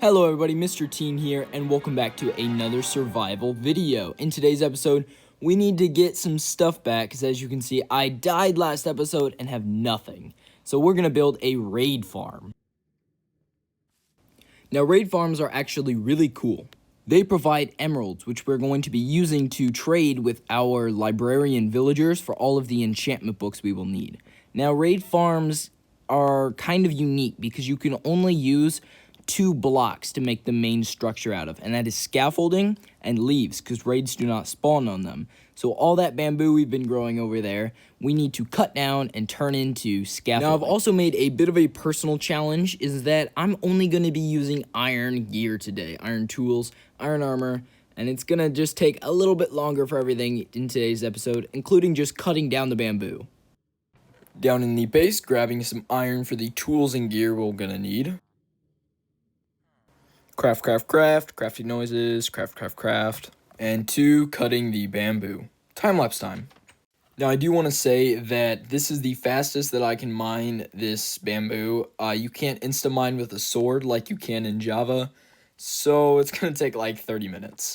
Hello everybody, Mr. Teen here, and welcome back to another survival video. In today's episode, we need to get some stuff back, because as you can see, I died last episode and have nothing. So we're going to build a raid farm. Now, raid farms are actually really cool. They provide emeralds, which we're going to be using to trade with our librarian villagers for all of the enchantment books we will need. Now, raid farms are kind of unique because you can only use 2 blocks to make the main structure out of, and that is scaffolding and leaves, because raids do not spawn on them. So all that bamboo we've been growing over there, we need to cut down and turn into scaffolding. Now, I've also made a bit of a personal challenge, is that I'm only going to be using iron gear today, iron tools, iron armor, and it's going to just take a little bit longer for everything in today's episode, including just cutting down the bamboo. Down in the base, grabbing some iron for the tools and gear we're going to need. Craft, crafty noises, craft, and 2, cutting the bamboo. Time-lapse time. Now, I do want to say that this is the fastest that I can mine this bamboo. You can't insta-mine with a sword like you can in Java, so it's going to take like 30 minutes.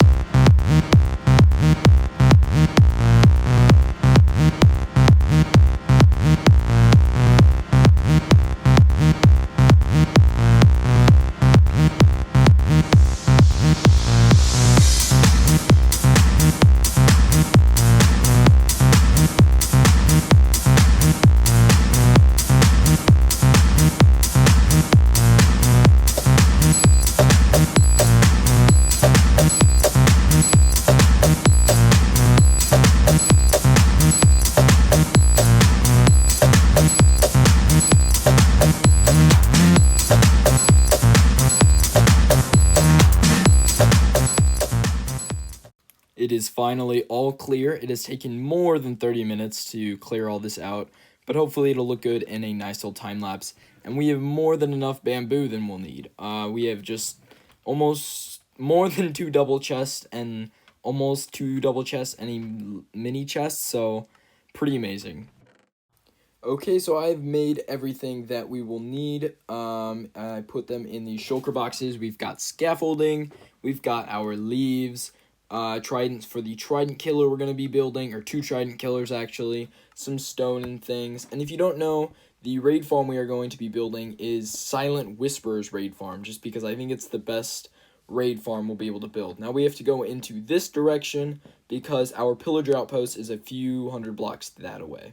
It is finally all clear. It has taken more than 30 minutes to clear all this out, but hopefully it'll look good in a nice little time lapse. And we have more than enough bamboo than we'll need. We have just almost more than 2 double chests and almost 2 double chests and a mini chest, so pretty amazing. Okay, so I've made everything that we will need. I put them in the shulker boxes. We've got scaffolding, we've got our leaves, tridents for the trident killer we're going to be building, or 2 trident killers actually, some stone and things. And if you don't know, the raid farm we are going to be building is Silent Whisperer's raid farm, just because I think it's the best raid farm we'll be able to build. Now we have to go into this direction because our pillager outpost is a few hundred blocks that away.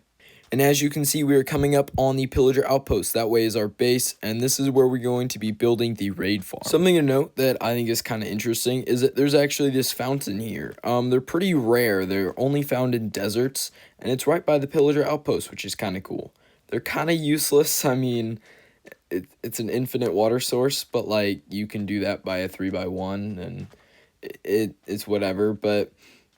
And as you can see, we are coming up on the pillager outpost. That way is our base, and this is where we're going to be building the raid farm. Something to note that I think is kind of interesting is that there's actually this fountain here. They're pretty rare. They're only found in deserts, and it's right by the pillager outpost, which is kind of cool. They're kind of useless. I mean, it's an infinite water source, but like you can do that by a 3x1, and it's whatever, but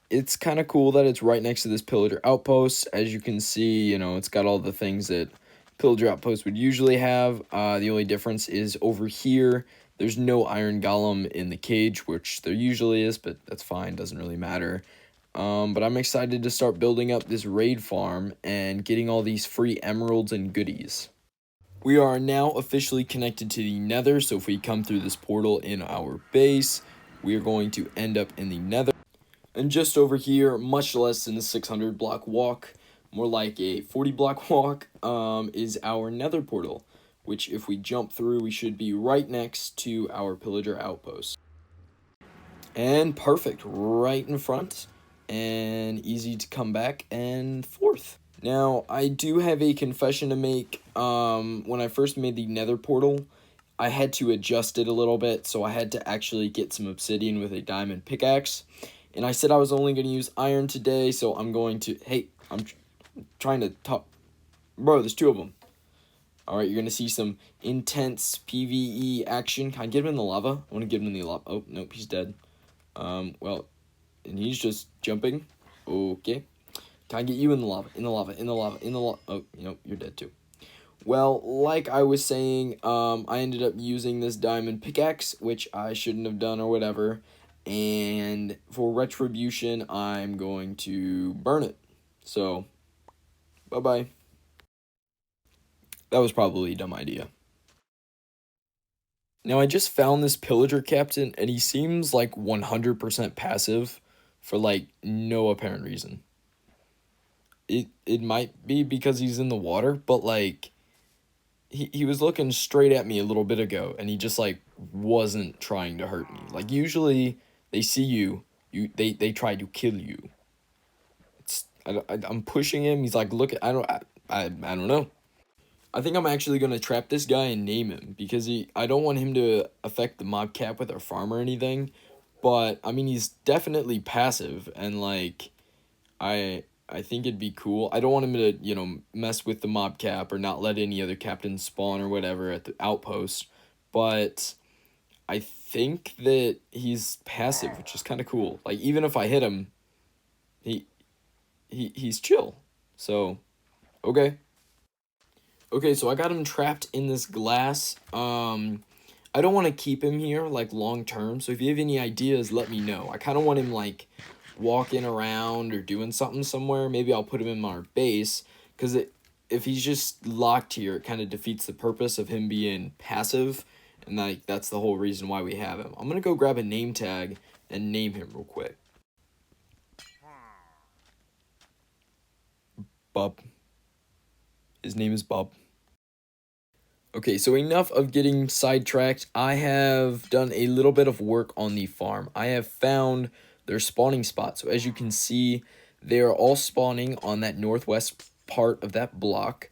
it's kind of cool that it's right next to this pillager outpost. As you can see, you know, it's got all the things that pillager outpost would usually have. The only difference is over here, there's no iron golem in the cage, which there usually is, but that's fine, doesn't really matter. But I'm excited to start building up this raid farm and getting all these free emeralds and goodies. We are now officially connected to the nether, so if we come through this portal in our base, we are going to end up in the nether. And just over here, much less than the 600 block walk, more like a 40 block walk, is our nether portal, which if we jump through, we should be right next to our pillager outpost. And perfect, right in front, and easy to come back and forth. Now, I do have a confession to make. When I first made the nether portal, I had to adjust it a little bit, so I had to actually get some obsidian with a diamond pickaxe. And I said I was only going to use iron today, so I'm going to... Hey, I'm trying to talk... Bro, there's 2 of them. Alright, you're going to see some intense PvE action. Can I get him in the lava? I want to get him in the lava. Oh, nope, he's dead. Well, and he's just jumping. Okay. Can I get you in the lava? In the lava. Oh, nope, you're dead too. Well, like I was saying, I ended up using this diamond pickaxe, which I shouldn't have done or whatever. And for retribution, I'm going to burn it. So, bye-bye. That was probably a dumb idea. Now, I just found this pillager captain, and he seems like 100% passive for like no apparent reason. It might be because he's in the water, but like he was looking straight at me a little bit ago, and he just like wasn't trying to hurt me. Like usually they see you, they try to kill you. I'm pushing him. He's like, look, I don't know. I think I'm actually gonna trap this guy and name him because I don't want him to affect the mob cap with our farm or anything. But I mean, he's definitely passive, and like I think it'd be cool. I don't want him to, mess with the mob cap or not let any other captains spawn or whatever at the outpost. But I think that he's passive, which is kind of cool. Like even if I hit him, he he's chill. So, okay. Okay, so I got him trapped in this glass. I don't want to keep him here like long term. So if you have any ideas, let me know. I kind of want him like walking around or doing something somewhere. Maybe I'll put him in our base because if he's just locked here, it kind of defeats the purpose of him being passive, and like that's the whole reason why we have him. I'm gonna go grab a name tag and name him real quick. Bub. His name is Bub. Okay, so enough of getting sidetracked. I have done a little bit of work on the farm. I have found their spawning spot. So as you can see, they are all spawning on that northwest part of that block.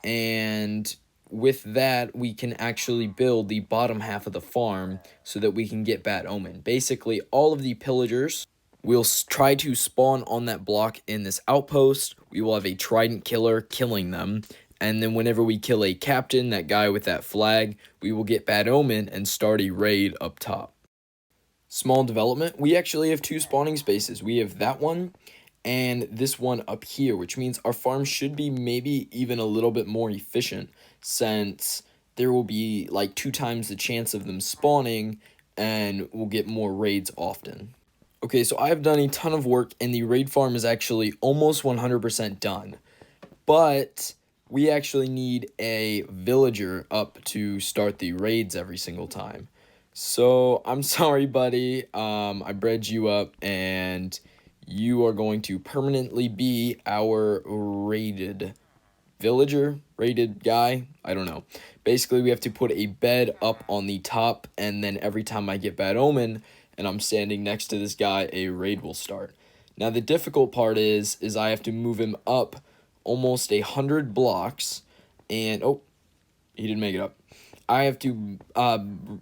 And with that, we can actually build the bottom half of the farm so that we can get Bad Omen. Basically, all of the pillagers will try to spawn on that block in this outpost. We will have a trident killer killing them. And then whenever we kill a captain, that guy with that flag, we will get Bad Omen and start a raid up top. Small development. We actually have two spawning spaces. We have that one and this one up here, which means our farm should be maybe even a little bit more efficient since there will be like 2 times the chance of them spawning and we'll get more raids often. Okay, so I've done a ton of work and the raid farm is actually almost 100% done. But we actually need a villager up to start the raids every single time. So I'm sorry, buddy. I bred you up, and you are going to permanently be our raided villager, raided guy. I don't know. Basically, we have to put a bed up on the top, and then every time I get Bad Omen and I'm standing next to this guy, a raid will start. Now the difficult part is I have to move him up almost 100 blocks, and oh, he didn't make it up. I have to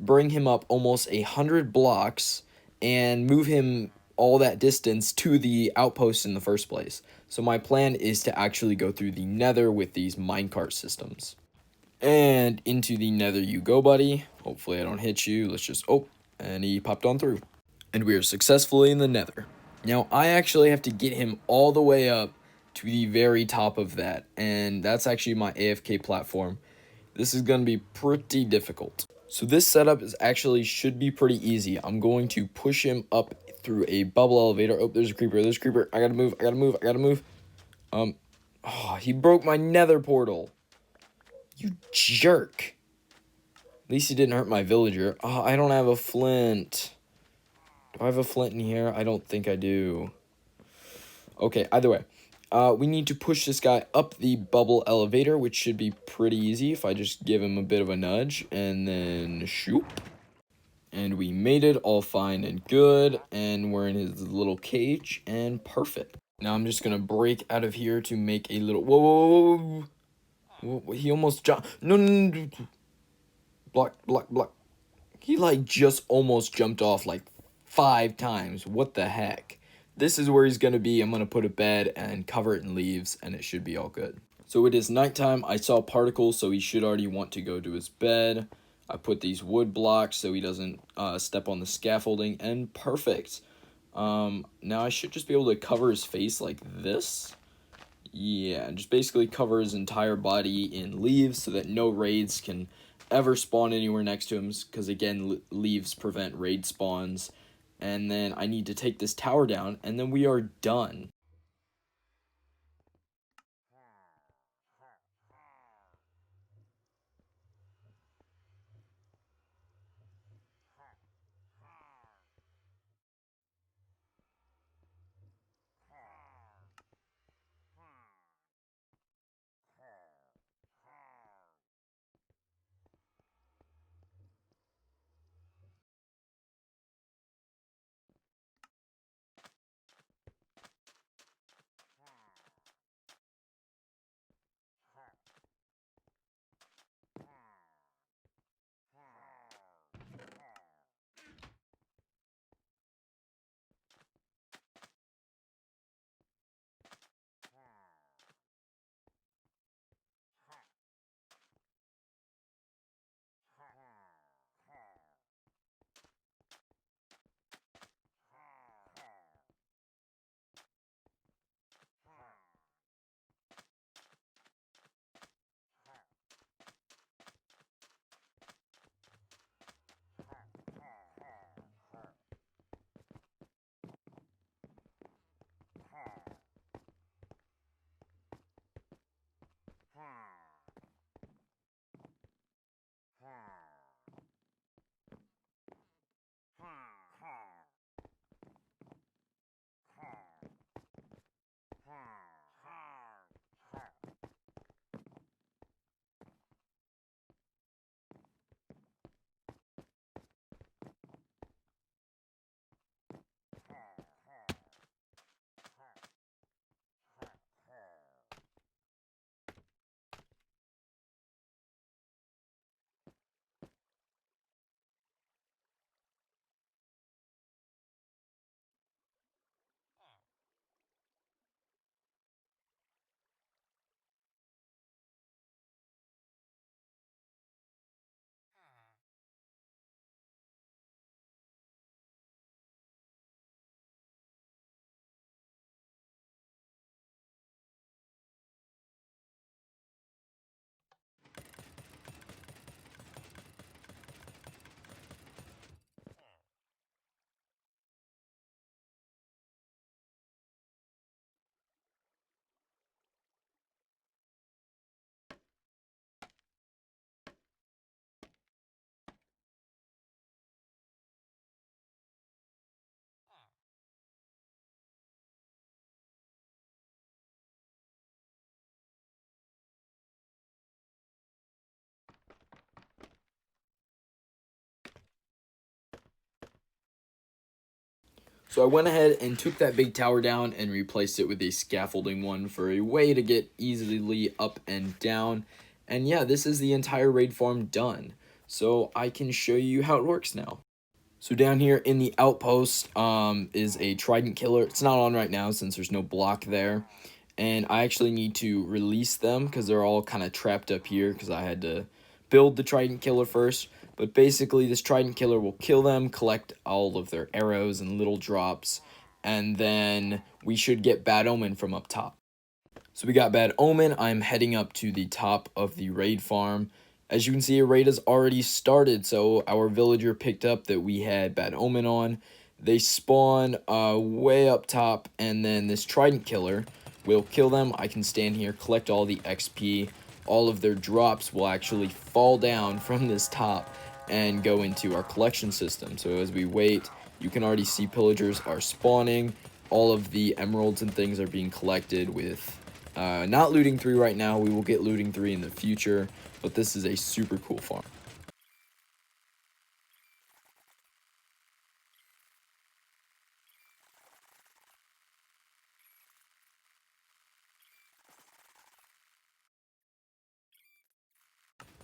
bring him up almost 100 blocks and move him all that distance to the outpost in the first place. So my plan is to actually go through the nether with these minecart systems. And into the nether you go, buddy. Hopefully I don't hit you. Let's just, oh, and he popped on through. And we are successfully in the nether. Now, I actually have to get him all the way up to the very top of that, and that's actually my AFK platform. This is going to be pretty difficult. So this setup is actually should be pretty easy. I'm going to push him up through a bubble elevator. Oh, there's a creeper, there's a creeper. I gotta move, I gotta move, I gotta move. Oh, he broke my nether portal. You jerk. At least he didn't hurt my villager. Oh, I don't have a flint. Do I have a flint in here? I don't think I do. Okay, either way. We need to push this guy up the bubble elevator, which should be pretty easy if I just give him a bit of a nudge, and then shoop. And we made it all fine and good, and we're in his little cage, and perfect. Now I'm just gonna break out of here to make a little, whoa, whoa, whoa, whoa, whoa. He almost jumped, no, no, no, no, block, block, block. He like just almost jumped off like 5 times, what the heck. This is where he's going to be. I'm going to put a bed and cover it in leaves, and it should be all good. So it is nighttime. I saw particles, so he should already want to go to his bed. I put these wood blocks so he doesn't step on the scaffolding, and perfect. Now I should just be able to cover his face like this. Yeah, just basically cover his entire body in leaves so that no raids can ever spawn anywhere next to him, because again, leaves prevent raid spawns. And then I need to take this tower down, and then we are done. So I went ahead and took that big tower down and replaced it with a scaffolding one for a way to get easily up and down. And yeah, this is the entire raid farm done. So I can show you how it works now. So down here in the outpost is a trident killer. It's not on right now since there's no block there. And I actually need to release them because they're all kind of trapped up here because I had to build the trident killer first. But basically this trident killer will kill them, collect all of their arrows and little drops, and then we should get Bad Omen from up top. So we got Bad Omen. I'm heading up to the top of the raid farm. As you can see, a raid has already started, so our villager picked up that we had Bad Omen on. They spawn way up top, and then this trident killer will kill them. I can stand here, collect all the XP. All of their drops will actually fall down from this top and go into our collection system. So as we wait, you can already see pillagers are spawning. All of the emeralds and things are being collected with not looting 3 right now. We will get looting 3 in the future, but this is a super cool farm.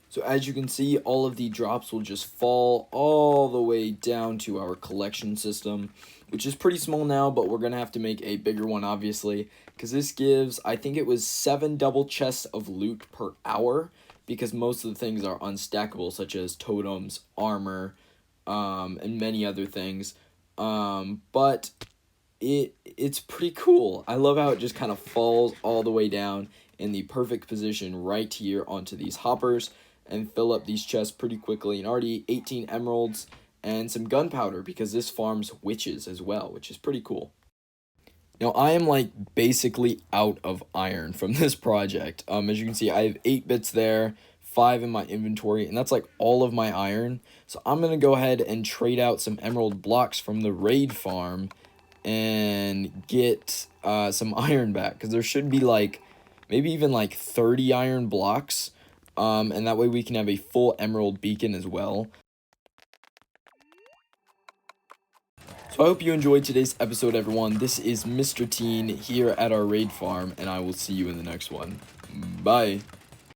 So as you can see, all of the drops will just fall all the way down to our collection system, which is pretty small now, but we're going to have to make a bigger one, obviously, because this gives, I think it was 7 double chests of loot per hour, because most of the things are unstackable, such as totems, armor, and many other things. But it's pretty cool. I love how it just kind of falls all the way down in the perfect position right here onto these hoppers and fill up these chests pretty quickly. And already 18 emeralds and some gunpowder because this farms witches as well, which is pretty cool. Now I am like basically out of iron from this project. As you can see, I have 8 bits there, 5 in my inventory, and that's like all of my iron. So I'm gonna go ahead and trade out some emerald blocks from the raid farm and get some iron back, because there should be like maybe even like 30 iron blocks, and that way we can have a full emerald beacon as well. So I hope you enjoyed today's episode, everyone. This is Mr. Teen here at our raid farm, and I will see you in the next one. Bye.